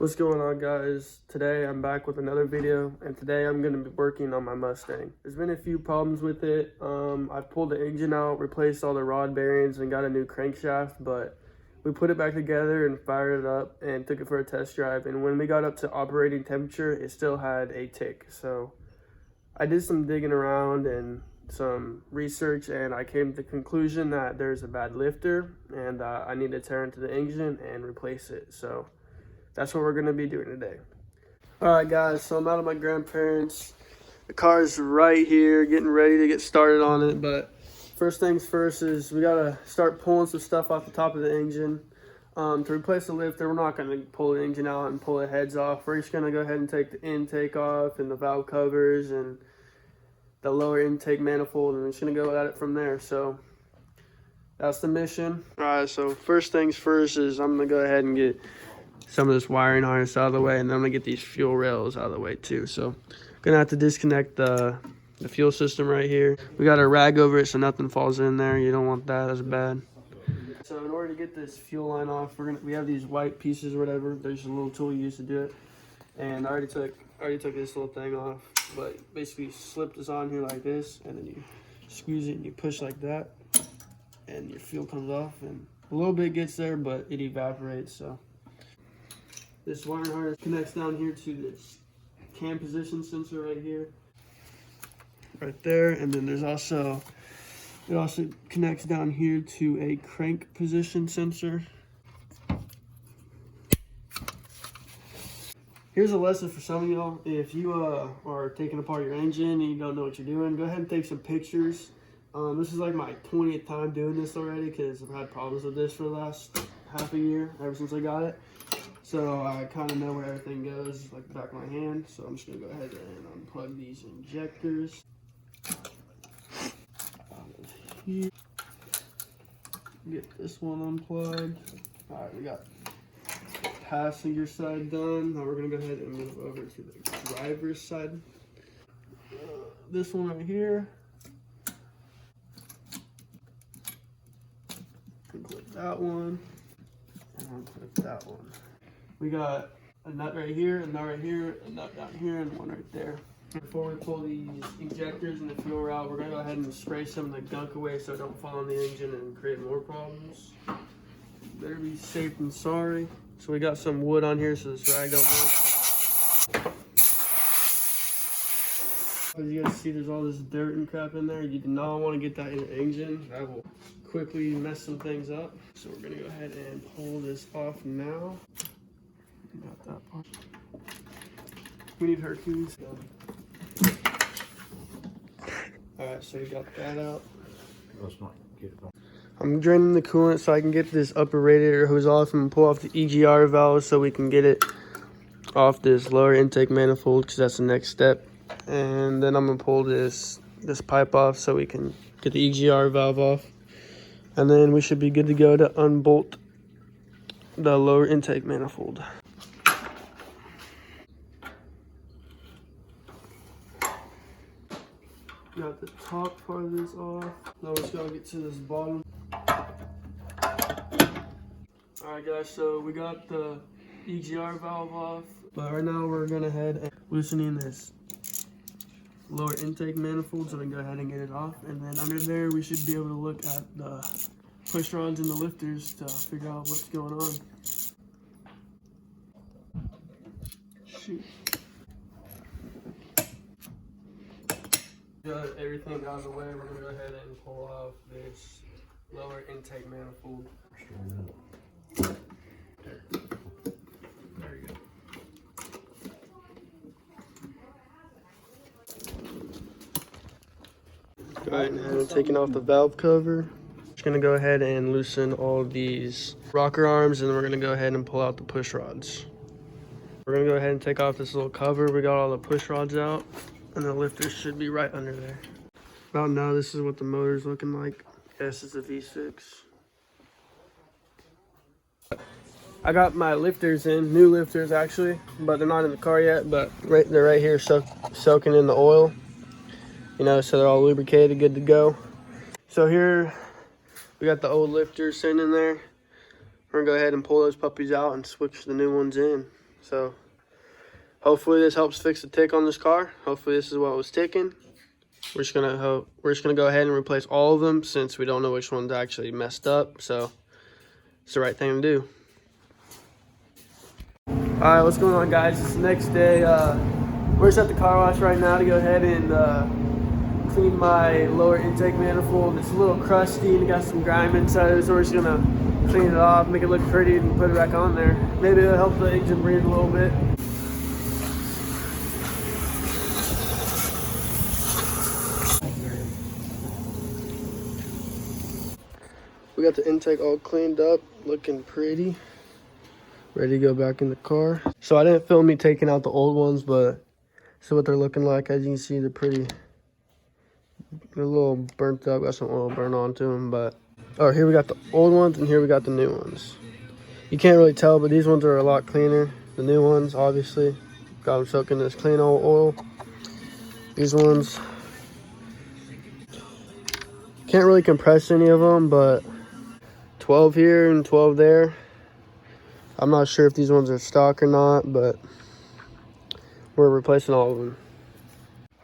What's going on, guys? Today I'm back with another video, and today I'm going to be working on my Mustang. There's been a few problems with it. I pulled the engine out, replaced all the rod bearings, and got a new crankshaft, but we put it back together and fired it up and took it for a test drive, and when we got up to operating temperature, it still had a tick. So I did some digging around and some research, and I came to the conclusion that there's a bad lifter, and I need to tear into the engine and replace it. So that's what we're going to be doing today. All right, guys, so I'm out of my grandparents. The car's right here, getting ready to get started on it. But first things first is we got to start pulling some stuff off the top of the engine. To replace the lifter, we're not going to pull the engine out and pull the heads off. We're just going to go ahead and take the intake off and the valve covers and the lower intake manifold, and we're just going to go at it from there. So that's the mission. All right, so first things first is I'm going to go ahead and get some of this wiring harness out of the way, and then I'm gonna get these fuel rails out of the way too. So gonna have to disconnect the fuel system right here. We got a rag over it so nothing falls in there. You don't want that, that's bad. So in order to get this fuel line off, we have these white pieces or whatever. There's a little tool you use to do it, and I already took this little thing off, but basically slip this on here like this, and then you squeeze it and you push like that, and your fuel comes off, and a little bit gets there, but it evaporates. So this wiring harness connects down here to this cam position sensor right here, right there, and then it also connects down here to a crank position sensor. Here's a lesson for some of y'all. If you are taking apart your engine and you don't know what you're doing, go ahead and take some pictures. This is like my 20th time doing this already, because I've had problems with this for the last half a year, ever since I got it. So I kind of know where everything goes, like the back of my hand. So I'm just gonna go ahead and unplug these injectors. Here. Get this one unplugged. All right, we got the passenger side done. Now we're gonna go ahead and move over to the driver's side. This one right here. Unplug that one, and unplug that one. We got a nut right here, a nut right here, a nut down here, and one right there. Before we pull these injectors and the fuel out, we're gonna go ahead and spray some of the gunk away so it don't fall on the engine and create more problems. Better be safe than sorry. So we got some wood on here so this rag don't work. As you guys see, there's all this dirt and crap in there. You do not want to get that in the engine. That will quickly mess some things up. So we're gonna go ahead and pull this off now. Not that part. We need Hercules. Alright, so you got that out. I'm draining the coolant so I can get this upper radiator hose off and pull off the EGR valve so we can get it off this lower intake manifold, because that's the next step. And then I'm gonna pull this pipe off so we can get the EGR valve off. And then we should be good to go to unbolt the lower intake manifold. Got the top part of this off. Now let's go get to this bottom. Alright guys, so we got the EGR valve off, but right now we're gonna head and loosening this lower intake manifold so we can go ahead and get it off. And then under there we should be able to look at the push rods and the lifters to figure out what's going on. Shoot. Got everything out of the way. We're gonna go ahead and pull off this lower intake manifold. There you go. Go ahead and taking off the valve cover. Just gonna go ahead and loosen all these rocker arms, and then we're gonna go ahead and pull out the push rods. We're gonna go ahead and take off this little cover. We got all the push rods out, and the lifter should be right under there. About now, this is what the motor's looking like. This is the V6. I got my lifters in, new lifters actually, but they're not in the car yet, but they're right here soaking in the oil. You know, so they're all lubricated, good to go. So here, we got the old lifters sitting in there. We're gonna go ahead and pull those puppies out and switch the new ones in. So hopefully this helps fix the tick on this car. Hopefully this is what was ticking. We're just gonna go ahead and replace all of them since we don't know which one's actually messed up. So it's the right thing to do. All right, what's going on, guys? It's the next day. We're just at the car wash right now to go ahead and clean my lower intake manifold. It's a little crusty and got some grime inside it, so we're just gonna clean it off, make it look pretty, and put it back on there. Maybe it'll help the engine breathe a little bit. We got the intake all cleaned up, looking pretty, ready to go back in the car. So I didn't film me taking out the old ones, but this is what they're looking like. As you can see, they're a little burnt up, got some oil burn onto them. But oh, here we got the old ones and here we got the new ones. You can't really tell, but these ones are a lot cleaner. The new ones, obviously, got them soaking this clean old oil. These ones, can't really compress any of them, but 12 here and 12 there. I'm not sure if these ones are stock or not, but we're replacing all of them.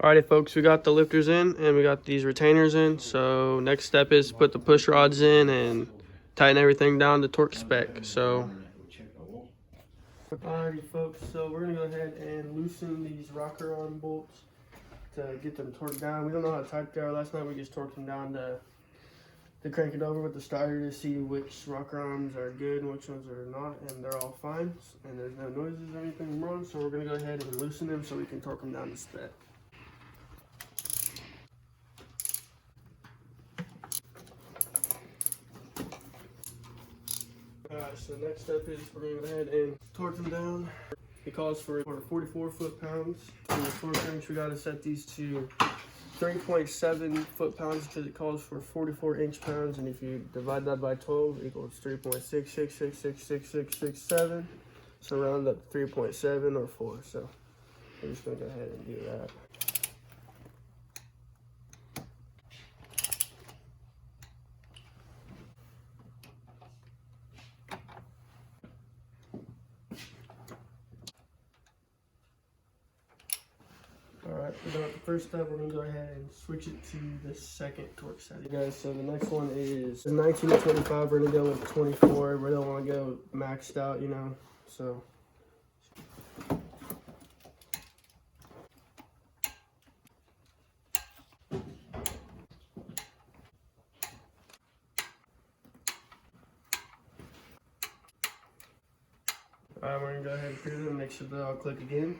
Alrighty, folks, we got the lifters in and we got these retainers in. So next step is put the push rods in and tighten everything down to torque spec. So alrighty, folks, so we're gonna go ahead and loosen these rocker arm bolts to get them torqued down. We don't know how tight they are. Last night we just torqued them down to crank it over with the starter to see which rocker arms are good and which ones are not, and they're all fine and there's no noises or anything wrong. So we're gonna go ahead and loosen them so we can torque them down to spec. Alright, so next step is we're gonna go ahead and torque them down. It calls for 44 foot-pounds. And the torque wrench, we gotta set these to 3.7 foot-pounds because it calls for 44 inch-pounds, and if you divide that by 12, it equals 3.66666667. So round up to 3.7 or 4. So I'm just gonna go ahead and do that. Alright, we got the first step. We're going to go ahead and switch it to the second torque setting. Guys, so the next one is 19 to 25. We're going to go with 24. We don't want to go maxed out, you know, so. Alright, we're going to go ahead and clear them, make sure they all click again.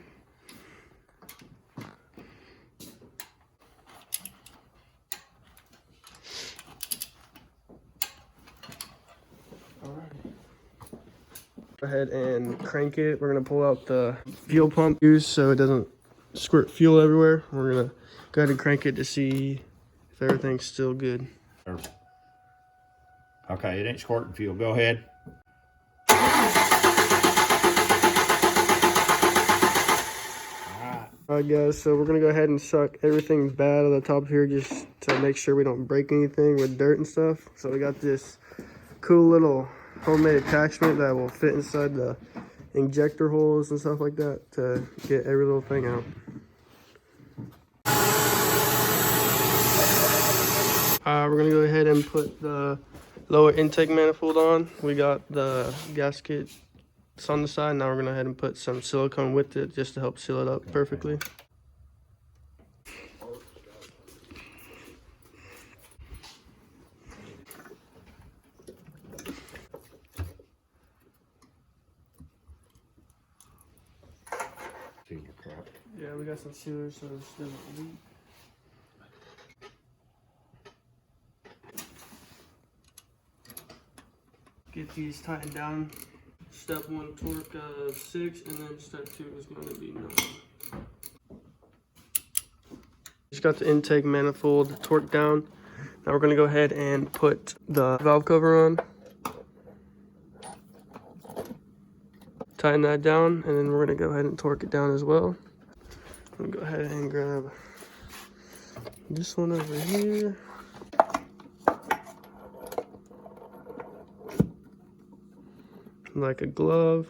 Go ahead and crank it. We're gonna pull out the fuel pump used so it doesn't squirt fuel everywhere. We're gonna go ahead and crank it to see if everything's still good. Okay, it ain't squirting fuel. Go ahead. Alright guys, so we're gonna go ahead and suck everything bad on the top here just to make sure we don't break anything with dirt and stuff. So we got this cool little homemade attachment that will fit inside the injector holes and stuff like that to get every little thing out. We're gonna go ahead and put the lower intake manifold on. We got the gasket on the side. Now we're gonna go ahead and put some silicone with it just to help seal it up perfectly. Yeah, we got some sealers so this doesn't leak. Get these tightened down. Step 1 torque of 6, and then step 2 is going to be 9. Just got the intake manifold torqued down. Now we're going to go ahead and put the valve cover on. Tighten that down, and then we're going to go ahead and torque it down as well. I'm going to go ahead and grab this one over here. Like a glove.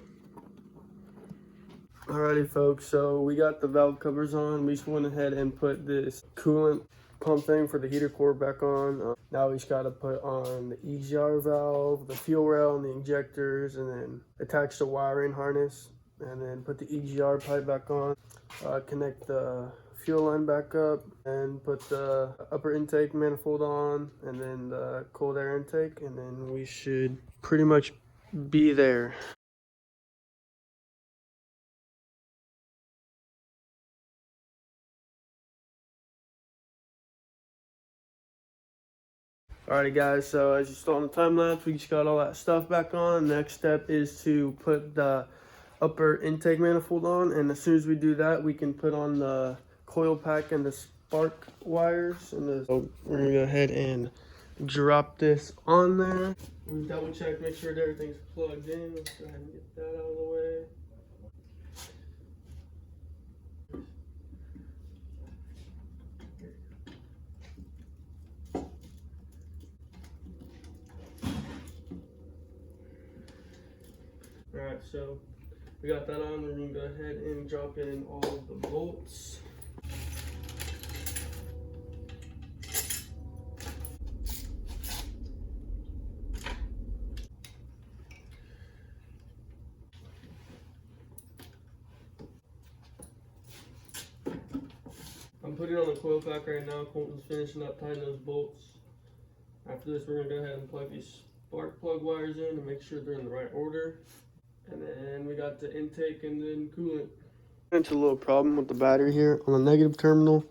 Alrighty folks, so we got the valve covers on. We just went ahead and put this coolant pump thing for the heater core back on. Now we just got to put on the EGR valve, the fuel rail and the injectors, and then attach the wiring harness, and then put the EGR pipe back on, connect the fuel line back up, and put the upper intake manifold on, and then the cold air intake, and then we should pretty much be there. Alrighty guys, so as you saw in the time lapse, we just got all that stuff back on. Next step is to put the upper intake manifold on, and as soon as we do that, we can put on the coil pack and the spark wires. So we're gonna go ahead and drop this on there. We double check, make sure that everything's plugged in. Let's go ahead and get that out of the way. Alright, so we got that on. We're going to go ahead and drop in all of the bolts. I'm putting on the coil pack right now. Colton's finishing up tying those bolts. After this, we're going to go ahead and plug these spark plug wires in and make sure they're in the right order. And then we got the intake and then coolant. It's a little problem with the battery here on the negative terminal,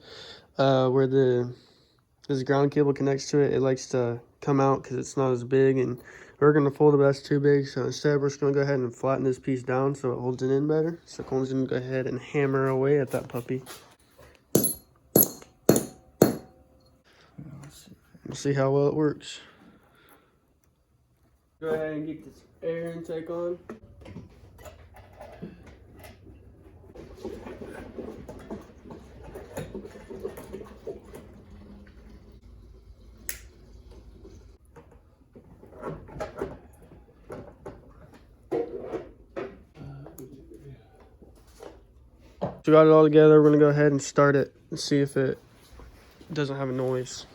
where this ground cable connects to it. It likes to come out because it's not as big, and we're gonna fold it, but that's too big. So instead, we're just gonna go ahead and flatten this piece down so it holds it in better. So Colin's gonna go ahead and hammer away at that puppy. We'll see how well it works. Go ahead and get this air intake on. So we got it all together. We're gonna go ahead and start it and see if it doesn't have a noise.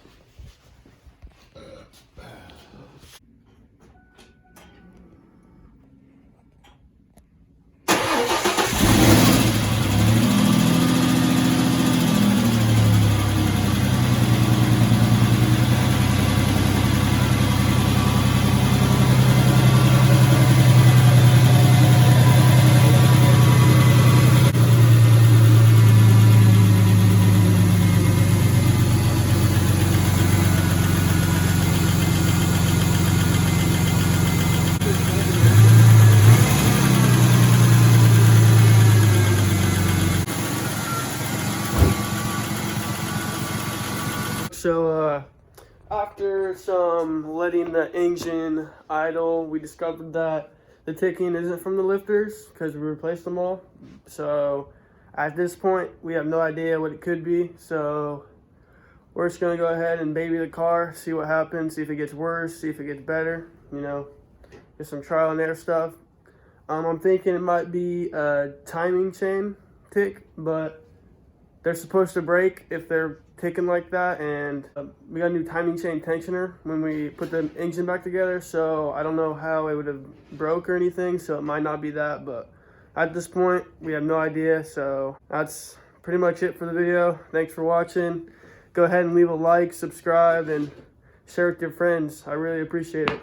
So after some letting the engine idle, we discovered that the ticking isn't from the lifters because we replaced them all. So at this point, we have no idea what it could be. So we're just gonna go ahead and baby the car, see what happens, see if it gets worse, see if it gets better, you know, get some trial and error stuff. I'm thinking it might be a timing chain tick, but they're supposed to break if they're ticking like that, and we got a new timing chain tensioner when we put the engine back together, so I don't know how it would have broke or anything, so it might not be that, but at this point we have no idea. So that's pretty much it for the video. Thanks for watching. Go ahead and leave a like, subscribe, and share with your friends. I really appreciate it.